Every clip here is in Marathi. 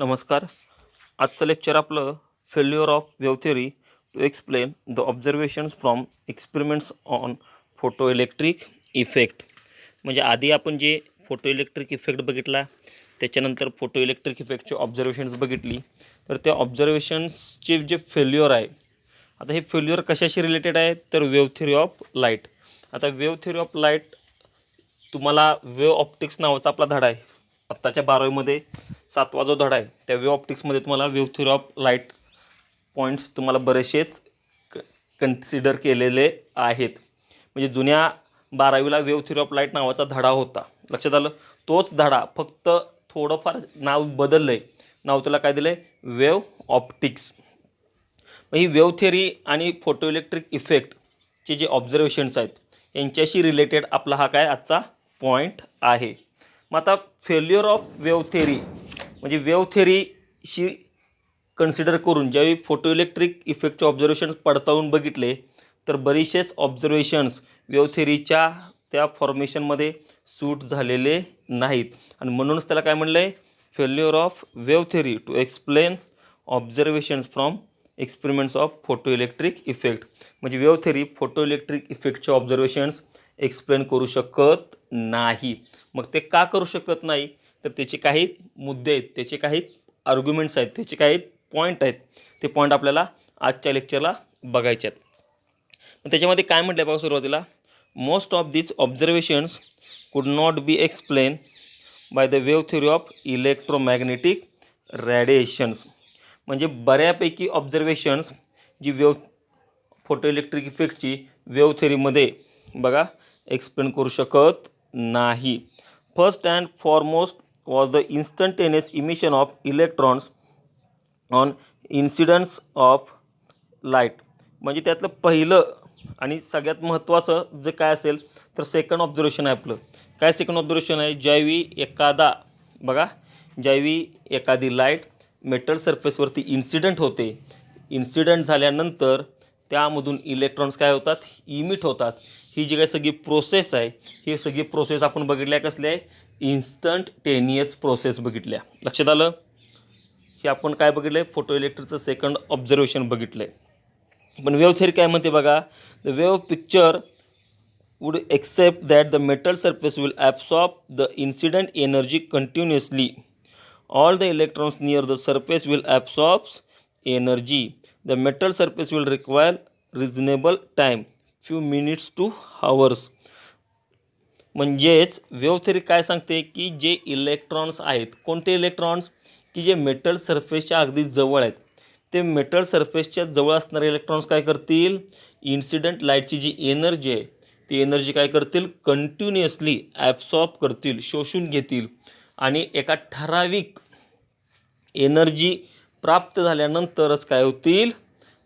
नमस्कार. आजचं लेक्चर आपलं failure of wave theory to explain the observations from experiments on photo electric effect. म्हणजे आधी आपण जे फोटो इलेक्ट्रिक इफेक्ट बघितला, त्याच्यानंतर फोटो इलेक्ट्रिक इफेक्टचे ऑब्झर्वेशन्स बघितली. तर त्या ऑब्झर्वेशन्सचे जे फेल्युअर आहे, आता हे फेल्युअर कशाशी रिलेटेड आहे, तर वेव्ह थेअरी ऑफ लाईट. आता वेव्ह थेअरी ऑफ लाईट तुम्हाला वेव्ह ऑप्टिक्स नावाचा आपला धडा आहे आत्ताच्या 12वीमध्ये 7वा जो धडा आहे, त्या वेव्ह ऑप्टिक्समध्ये तुम्हाला wave theory of light points तुम्हाला बरेचसेच कन्सिडर केलेले आहेत. म्हणजे जुन्या 12वीला वेव्ह थेअरी ऑफ लाईट नावाचा धडा होता, लक्षात आलं. तोच धडा फक्त थोडंफार नाव बदललं आहे. नाव त्याला काय दिलं आहे, वेव्ह ऑप्टिक्स. ही वेव्ह थेअरी आणि फोटो इलेक्ट्रिक इफेक्टचे जे ऑब्झर्वेशन्स आहेत यांच्याशी रिलेटेड आपला हा काय आजचा पॉईंट आहे. मग आता फेल्युअर ऑफ वेव्ह थेअरी म्हणजे वेव्ह थेअरीशी कन्सिडर करून ज्यावेळी फोटो इलेक्ट्रिक इफेक्टचे ऑब्झर्वेशन्स पडताळून बघितले, तर बरेचसेच ऑब्झर्वेशन्स वेव्ह थेअरीच्या त्या फॉर्मेशनमध्ये सूट झालेले नाहीत. आणि म्हणूनच त्याला काय म्हणलं आहे, failure of wave theory to explain observations from experiments of photo electric effect. म्हणजे वेव्ह थेअरी फोटो इलेक्ट्रिक इफेक्टचे ऑब्झर्वेशन्स एक्सप्लेन करू शकत नाही. मग ते का करू शकत नाही, तर त्याचे काही मुद्दे आहेत, त्याचे काही आर्ग्युमेंट्स आहेत, त्याचे काही पॉईंट आहेत. ते पॉईंट आपल्याला आजच्या लेक्चरला बघायचे आहेत. मग त्याच्यामध्ये काय म्हटलं आहे बघा सुरुवातीला, मोस्ट ऑफ दीज ऑब्झर्वेशन्स कुड not be explain by the wave theory of electromagnetic radiations. म्हणजे बऱ्यापैकी ऑब्झर्वेशन्स जी फोटो इलेक्ट्रिक इफेक्टची वेव्ह थेअरीमध्ये बघा एक्सप्लेन करू शकत नाही. First and foremost was the instantaneous emission of electrons on incidence of light. म्हणजे त्यातलं पहिलं आणि सगळ्यात महत्त्वाचं जे काय असेल, तर सेकंड ऑब्झर्वेशन आहे आपलं. काय सेकंड ऑब्झर्वेशन आहे, ज्यावेळी एखादी लाईट मेटल सरफेसवरती इन्सिडंट होते, इन्सिडंट झाल्यानंतर त्यामधून इलेक्ट्रॉन्स काय होतात, इमिट होतात. ही जी काही सगळी प्रोसेस आहे, ही सगळी प्रोसेस आपण बघितल्या कसल्या आहे, इन्स्टंटेनियस प्रोसेस बघितल्या. लक्षात आलं. हे आपण काय बघितलं आहे, फोटो इलेक्ट्रिकचं सेकंड ऑब्झर्वेशन बघितलं आहे. पण वेव्ह थेअरी काय म्हणते बघा, the wave picture would accept that the metal surface will absorb the incident energy continuously. All the electrons near the surface will absorb energy. The metal surface will require reasonable time, few minutes to hours. म्हणजेच वेव्ह थेअरी काय सांगते की जे इलेक्ट्रॉन्स आहेत, कोणते इलेक्ट्रॉन्स, की जे मेटल सरफेसच्या अगदी जवळ आहेत, ते मेटल सरफेसच्या जवळ असणारे इलेक्ट्रॉन्स काय करतील, इन्सिडंट लाईटची जी एनर्जी आहे ती एनर्जी काय करतील, कंटिन्युअसली ॲब्सॉर्ब करतील, शोषून घेतील. आणि एका ठराविक एनर्जी प्राप्त झाल्यानंतरच काय होतील,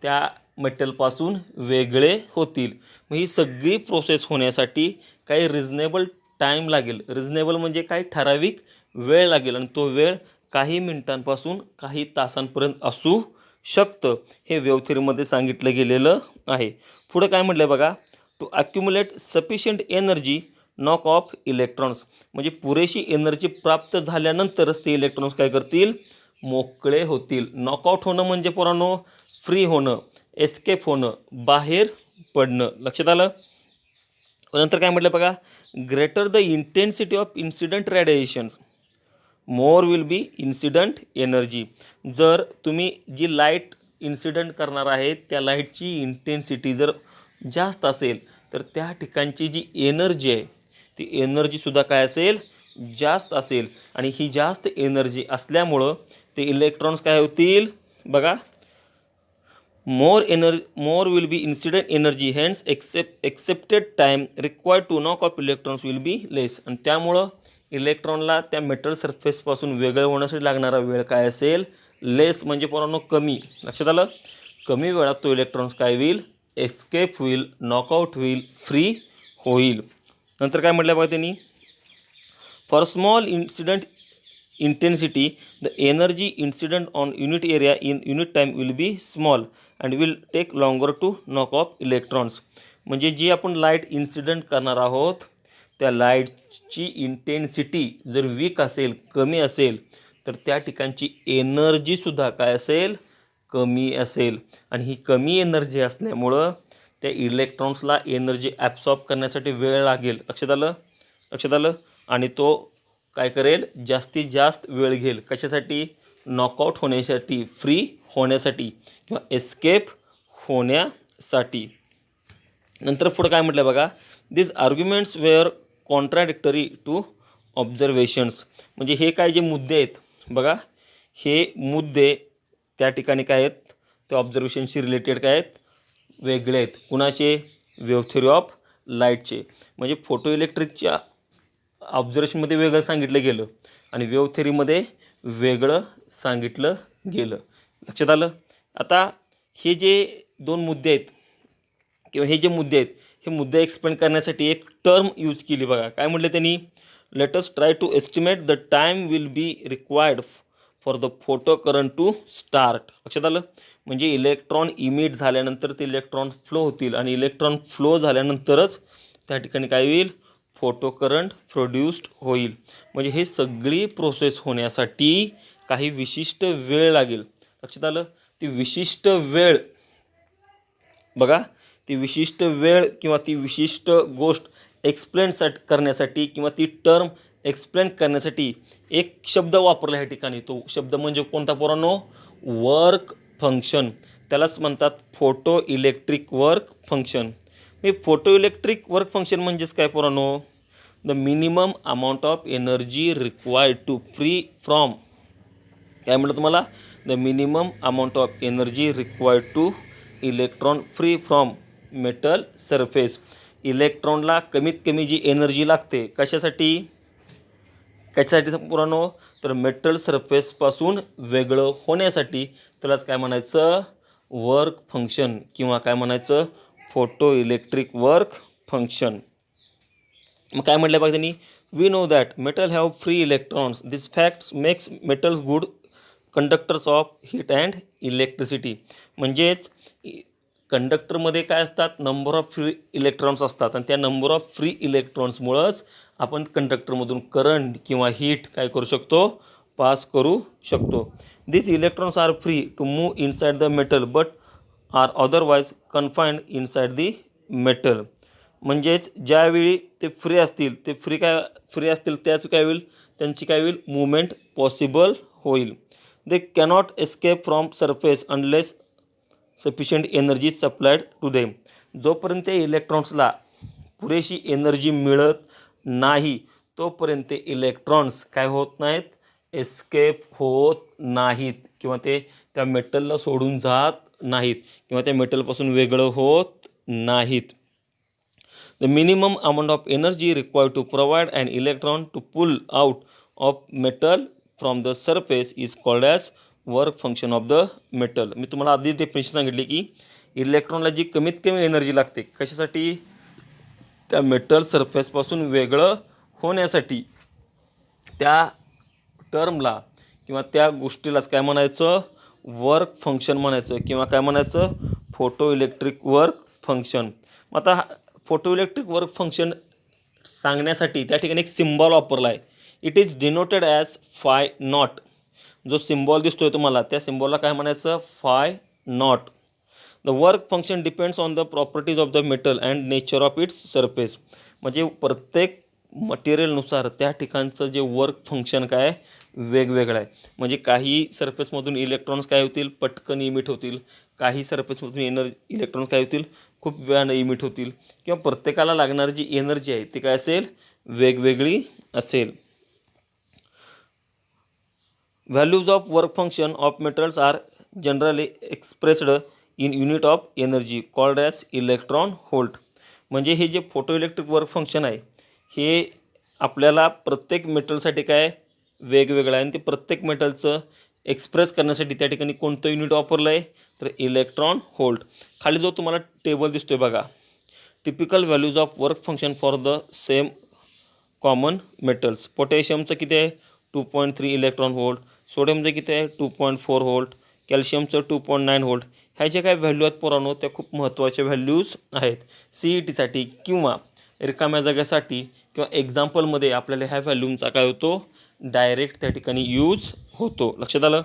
त्या मेटलपासून वेगळे होतील. मग ही सगळी प्रोसेस होण्यासाठी काही रिजनेबल टाईम लागेल. रिजनेबल म्हणजे काही ठराविक वेळ लागेल, आणि तो वेळ काही मिनिटांपासून काही तासांपर्यंत असू शकतं. हे वेव्ह थेअरीमध्ये सांगितलं गेलेलं आहे. पुढं काय म्हटलं आहे बघा, to accumulate sufficient energy knock off electrons. म्हणजे पुरेशी एनर्जी प्राप्त झाल्यानंतरच ते इलेक्ट्रॉन्स काय करतील, मोकळे होतील. नॉकआउट होणं म्हणजे पोरांनो फ्री होणं, एस्केप होणं, बाहेर पडणं. लक्षात आलं. नंतर काय म्हटलं बघा, greater the intensity of incident radiations more will be incident energy. जर तुम्ही जी लाईट इन्सिडंट करणार आहे त्या लाईटची इंटेन्सिटी जर जास्त असेल, तर त्या ठिकाणची जी एनर्जी आहे ती एनर्जीसुद्धा काय असेल, जास्त असेल. आणि ही जास्त एनर्जी असल्यामुळं ते इलेक्ट्रॉन्स काय होतील बघा, more will be incident energy, hence accepted time required to knock off electrons will be less. आणि त्यामुळं इलेक्ट्रॉनला त्या मेटल सरफेसपासून वेगळं होण्यासाठी लागणारा वेळ काय असेल, लेस म्हणजे पोरांनो कमी. लक्षात आलं. कमी वेळात तो इलेक्ट्रॉन्स काय होईल, एस्केप होईल, नॉकआउट होईल, फ्री होईल. नंतर काय म्हटलं बघा त्यांनी, for small incident intensity the energy incident on unit area in unit time will be small and will take longer to knock off electrons. म्हणजे जी आपण लाईट इन्सिडंट करणार आहोत त्या लाईटची इंटेन्सिटी जर वीक असेल, कमी असेल, तर त्या ठिकाणची एनर्जीसुद्धा काय असेल, कमी असेल. आणि ही कमी एनर्जी असल्यामुळं त्या इलेक्ट्रॉन्सला एनर्जी ॲब्सॉर्ब करण्यासाठी वेळ लागेल. लक्षात आलं? लक्षात आलं? आणि तो काय करेल, जास्तीत जास्त वेळ घेईल. कशासाठी? नॉकआउट होण्यासाठी, फ्री होण्यासाठी किंवा एस्केप होण्यासाठी. नंतर पुढं काय म्हटलं बघा, this arguments were contradictory to observations. म्हणजे हे काय जे मुद्दे आहेत बघा, हे मुद्दे त्या ठिकाणी काय आहेत, त्या ऑब्झर्वेशनशी रिलेटेड काय आहेत, वेगळे आहेत. कुणाचे? वेव्ह थेरी ऑफ लाईटचे. म्हणजे फोटो इलेक्ट्रिकच्या ऑब्झर्वेशनमध्ये वेगळं सांगितलं गेलं आणि वेव्ह थेरीमध्ये वेगळं सांगितलं गेलं. लक्षात आलं? आता हे जे दोन मुद्दे आहेत किंवा हे जे मुद्दे आहेत, हे मुद्दे एक्सप्लेन करण्यासाठी एक टर्म यूज केली बघा. काय म्हटलं त्यांनी? Let us try to estimate the time will be required for the photo current to start. लक्षात आलं? म्हणजे इलेक्ट्रॉन इमिट झाल्यानंतर ते इलेक्ट्रॉन फ्लो होतील आणि इलेक्ट्रॉन फ्लो झाल्यानंतरच त्या ठिकाणी काय होईल, फोटो करंट प्रोड्यूस्ड होईल. म्हणजे हे सगळी प्रोसेस होण्यासाठी काही विशिष्ट वेळ लागेल. लक्षात आलं? ती विशिष्ट वेळ बघा, ती विशिष्ट वेळ किंवा ती विशिष्ट गोष्ट एक्सप्लेन करण्यासाठी किंवा ती टर्म एक्सप्लेन करण्यासाठी एक शब्द वापरला ह्या ठिकाणी. तो शब्द म्हणजे कोणता पोरांनो? Work function. त्यालाच म्हणतात फोटो इलेक्ट्रिक वर्क फंक्शन. हे फोटो इलेक्ट्रिक वर्क फंक्शन म्हणजेच काय पोरांनो? The minimum amount of energy required to free from, काय म्हटलं तुम्हाला? The minimum amount of energy required to electron free from metal surface. इलेक्ट्रॉनला कमीत कमी जी एनर्जी लागते कशासाठी? कशासाठी पुरानो? तर मेटल सरफेसपासून वेगळं होण्यासाठी. त्यालाच काय म्हणायचं? वर्क फंक्शन किंवा काय म्हणायचं? Photo electric work function. मग काय म्हटलं बघा त्यांनी? We know that metal have free electrons. This facts makes metals good conductors of heat and electricity. म्हणजेच कंडक्टरमध्ये काय असतात? नंबर ऑफ फ्री इलेक्ट्रॉन्स असतात आणि त्या नंबर ऑफ फ्री इलेक्ट्रॉन्समुळंच आपण कंडक्टरमधून करंट किंवा हीट काय करू शकतो? पास करू शकतो. This electrons are free to move inside the metal but are otherwise confined inside the metal. म्हणजेच ज्यावेळी ते फ्री असतील, ते फ्री असतील त्याच काय होईल, त्यांची काय होईल, मूवमेंट पॉसिबल होईल. They cannot escape from surface unless sufficient energy supplied to them. जोपर्यंत त्या इलेक्ट्रॉन्सला पुरेशी एनर्जी मिळत नाही तोपर्यंत इलेक्ट्रॉन्स काय होत नाहीत, एस्केप होत नाहीत किंवा ते त्या मेटलला सोडून जात नाहीत किंवा त्या मेटलपासून वेगळं होत नाहीत. The minimum amount of energy required to provide an electron to pull out of metal from the surface is called as work function of the metal. मी तुम्हाला आधी डेफिनेशन सांगितली की इलेक्ट्रॉनला जी कमीत कमी एनर्जी लागते कशासाठी, त्या मेटल सरफेसपासून वेगळं होण्यासाठी. त्या टर्मला किंवा त्या गोष्टीलाच काय म्हणायचं, वर्क फंक्शन म्हणायचं किंवा काय म्हणायचं, फोटो इलेक्ट्रिक वर्क फंक्शन. मग आता फोटो इलेक्ट्रिक वर्क फंक्शन सांगण्यासाठी त्या ठिकाणी एक सिम्बॉल वापरला आहे. It is denoted as five not. जो सिम्बॉल दिसतोय तुम्हाला त्या सिम्बॉलला काय म्हणायचं, five not. The work function depends on the properties of the metal and nature of its surface. म्हणजे प्रत्येक मटेरियलनुसार त्या ठिकाणचं जे वर्क फंक्शन काय वेगवेगळं आहे. म्हणजे काही सरफेसमधून इलेक्ट्रॉन्स काय होतील, पटकन इमिट होतील. काही सरफेसमधून इलेक्ट्रॉन्स काय होतील, खूप वेळानं इमिट होतील. किंवा प्रत्येकाला लागणारी जी एनर्जी आहे ती काय असेल, वेगवेगळी असेल. Values of work function of metals are generally expressed in unit of energy called as electron volt. म्हणजे हे जे फोटो इलेक्ट्रिक वर्क फंक्शन आहे हे आपल्याला प्रत्येक मेटलसाठी काय वेगवेगळं आहे आणि ते प्रत्येक मेटलचं एक्सप्रेस करण्यासाठी त्या ठिकाणी कोणतं युनिट वापरलं आहे, तर इलेक्ट्रॉन व्होल्ट. खाली जो तुम्हाला टेबल दिसतोय बघा, typical values of work function for the same common metals. पोटॅशियमचं किती आहे, 2.3 इलेक्ट्रॉन व्होल्ट. सोडियमचं किती आहे, 2.4 व्होल्ट. कॅल्शियमचं 2.9 व्होल्ट. ह्या ज्या काही व्हॅल्यू आहेत पोरांनो त्या खूप महत्त्वाच्या व्हॅल्यूज आहेत. CETसाठी किंवा रिकाम्या जागेसाठी किंवा एक्झाम्पलमध्ये आपल्याला ह्या व्हॅल्यूचा काय होतो, डायरेक्ट त्या ठिकाणी यूज होतो. लक्षात आलं.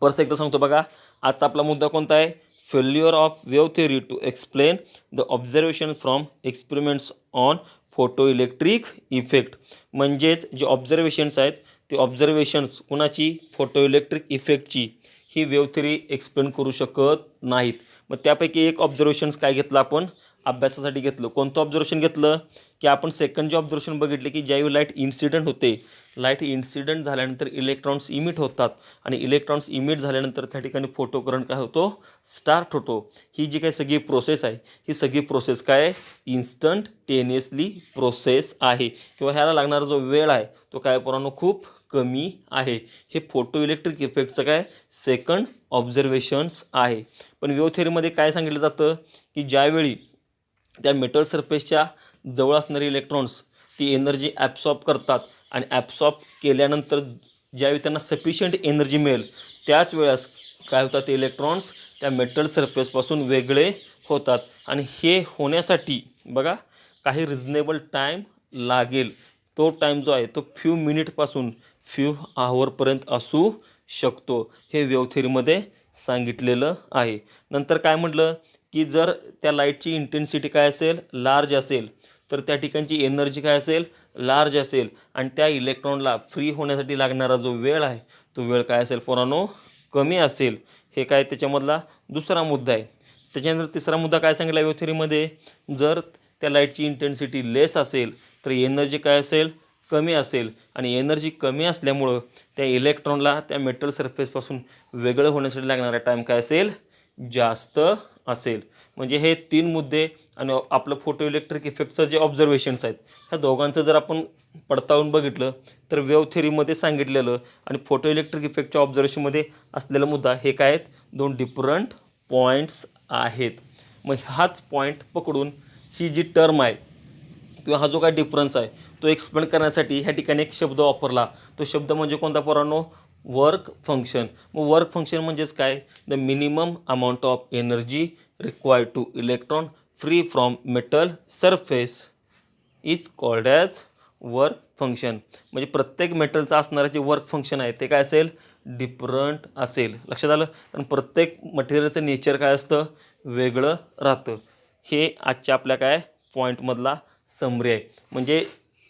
परत एकदा सांगतो बघा, आजचा आपला मुद्दा कोणता आहे? Failure of wave theory to explain the observation from experiments on photo electric effect. म्हणजेच जे ऑब्झर्वेशन्स आहेत ते ऑब्झर्वेशन्स कुणाची? फोटो इलेक्ट्रिक इफेक्टची. ही वेव्ह थेअरी एक्सप्लेन करू शकत नाहीत. मग त्यापैकी एक ऑब्झर्वेशन्स काय घेतलं आपण? अभ्यासासाठी घेतलं. कोणतं ऑब्झर्वेशन घेतलं? की आपण सेकंड जे ऑब्झर्वेशन बघितले की ज्यावेळी लाईट इन्सिडेंट होते, लाईट इन्सिडेंट झाल्यानंतर इलेक्ट्रॉन्स इमिट होतात आणि इलेक्ट्रॉन्स इमिट झाल्यानंतर त्या ठिकाणी फोटो करंट काय होतो? स्टार्ट होतो. ही जी काही सगळी प्रोसेस आहे, ही सगळी प्रोसेस काय आहे? इन्स्टंटेनियसली प्रोसेस आहे, किंवा ह्याला लागणारा जो वेळ आहे तो काय पोरांनो खूप कमी आहे. हे फोटो इलेक्ट्रिक इफेक्टचं काय सेकंड ऑब्झर्वेशन्स आहे. पण वेव्ह थेअरीमध्ये काय सांगितलं जातं की ज्यावेळी त्या मेटल सरफेसच्या जवळ असणारे इलेक्ट्रॉन्स ती एनर्जी ॲब्सॉर्ब करतात आणि ॲब्सॉर्ब केल्यानंतर ज्यावेळी त्यांना सफिशियंट एनर्जी मिळेल त्याच वेळेस काय होतात? ते इलेक्ट्रॉन्स त्या मेटल सरफेसपासून वेगळे होतात. आणि हे होण्यासाठी बघा काही रिजनेबल टाईम लागेल. तो टाईम जो आहे तो फ्यू मिनिटपासून फ्यू आवरपर्यंत असू शकतो. हे वेव्ह थेअरीमध्ये सांगितलेलं आहे. नंतर काय म्हटलं की जर त्या लाईटची इंटेन्सिटी काय असेल? लार्ज असेल, तर त्या ठिकाणची एनर्जी काय असेल? लार्ज असेल. आणि त्या इलेक्ट्रॉनला फ्री होण्यासाठी लागणारा जो वेळ आहे तो वेळ काय असेल पोरांनो? कमी असेल. हे काय त्याच्यामधला दुसरा मुद्दा आहे. त्याच्यानंतर तिसरा मुद्दा काय सांगितला वेव्ह थेअरीमध्ये? जर त्या लाईटची इंटेन्सिटी लेस असेल तर एनर्जी काय असेल? कमी असेल. आणि एनर्जी कमी असल्यामुळं त्या इलेक्ट्रॉनला त्या मेटल सरफेसपासून वेगळं होण्यासाठी लागणारा टाईम काय असेल? जास्त असेल. म्हणजे हे 3 मुद्दे आणि आपलं फोटो इलेक्ट्रिक इफेक्टचं जे ऑब्झर्वेशन्स आहेत ह्या दोघांचं जर आपण पडताळून बघितलं तर वेव्ह थेअरीमध्ये सांगितलेलं आणि फोटो इलेक्ट्रिक इफेक्टच्या ऑब्झर्वेशनमध्ये असलेला मुद्दा हे काय आहेत? 2 डिफरंट पॉईंट्स आहेत. मग हाच पॉईंट पकडून ही जी टर्म आहे किंवा हा जो काय डिफरन्स आहे तो एक्सप्लेन करण्यासाठी ह्या ठिकाणी एक शब्द वापरला. तो शब्द म्हणजे कोणता पोरांनो? Work function. मग वर्क फंक्शन म्हणजेच काय? The minimum amount of energy required to electron free from metal surface is called as work function. म्हणजे प्रत्येक मेटलचा असणारं जे वर्क फंक्शन आहे ते काय असेल? डिफरंट असेल. लक्षात आलं. कारण प्रत्येक मटेरियलचं नेचर काय असतं? वेगळं राहतं. हे आजच्या आपल्या काय पॉईंटमधला समरी आहे. म्हणजे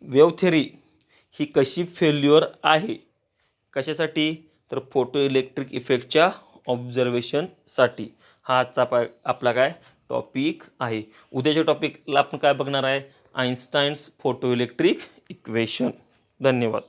वेव्ह थेअरी ही कशी फेल्युअर आहे? कशासाठी? तर फोटो इलेक्ट्रिक इफेक्टच्या ऑब्झर्वेशनसाठी. हा आजचा आपला काय टॉपिक आहे. उद्याच्या टॉपिकला आपण काय बघणार आहे? आइन्स्टाईन्स फोटो इलेक्ट्रिक इक्वेशन. धन्यवाद.